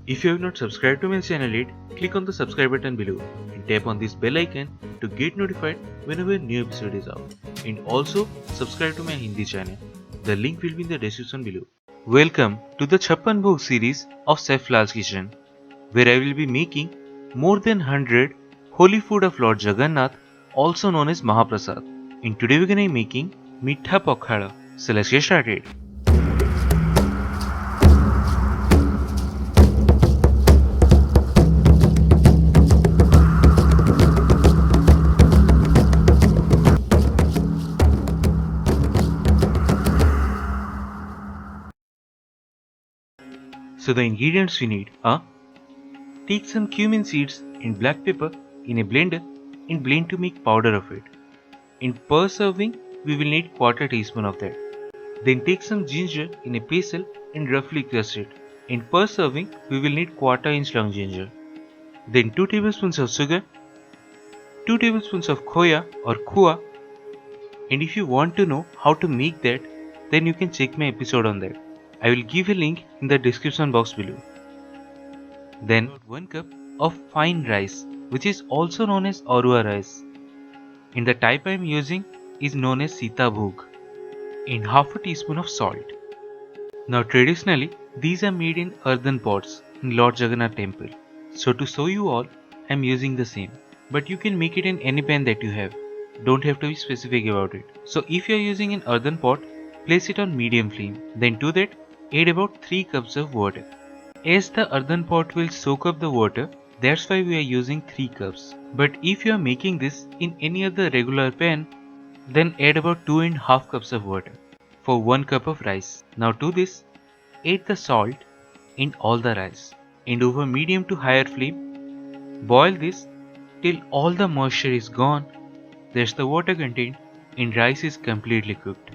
If you have not subscribed to my channel yet, click on the subscribe button below and tap on this bell icon to get notified whenever a new episode is out. And also subscribe to my Hindi channel. The link will be in the description below. Welcome to the CHAPPAN BHOG series of Chef Lall's kitchen, where I will be making more than 100 holy food of Lord Jagannath, also known as Mahaprasad. And today we're gonna be making MITHA PAKHALA. So let's get started. So the ingredients we need are: take some cumin seeds and black pepper in a blender and blend to make powder of it. In per serving, we will need quarter teaspoon of that. Then take some ginger in a pestle and roughly crush it. In per serving, we will need quarter inch long ginger. Then 2 tablespoons of sugar, 2 tablespoons of Khoya or KHUA. And if you want to know how to make that, then you can check my episode on that. I will give a link in the description box below. Then 1 cup of fine rice, which is also known as Arua rice. And the type I am using is known as Sita Bhog. And half a teaspoon of salt. Now traditionally, these are made in earthen pots in Lord Jagannath temple. So to show you all, I am using the same. But you can make it in any pan that you have. Don't have to be specific about it. So if you are using an earthen pot, place it on medium flame. Then to that, add about 3 cups of water. As the earthen pot will soak up the water, that's why we are using 3 cups. But if you are making this in any other regular pan, then add about 2.5 cups of water for 1 cup of rice. Now to this, add the salt in all the rice and over medium to higher flame, boil this till all the moisture is gone, that's the water contained, and rice is completely cooked.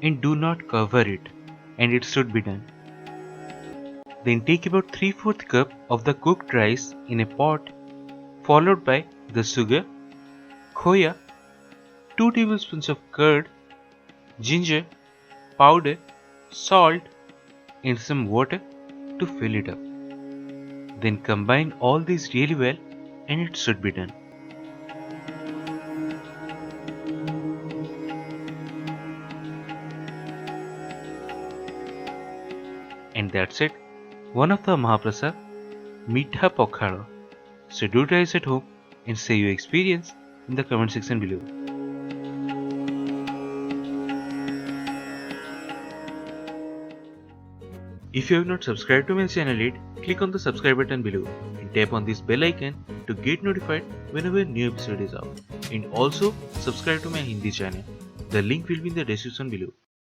And do not cover it, and it should be done. Then take about 3/4 cup of the cooked rice in a pot, followed by the sugar, Khoya, 2 tablespoons of curd, ginger, powder, salt, and some water to fill it up. Then combine all these really well and it should be done. And that's it, one of the Mahaprasad, MITHA PAKHALA. So do try this at home and say your experience in the comment section below. If you have not subscribed to my channel yet, click on the subscribe button below and tap on this bell icon to get notified whenever a new episode is out. And also subscribe to my Hindi channel. The link will be in the description below.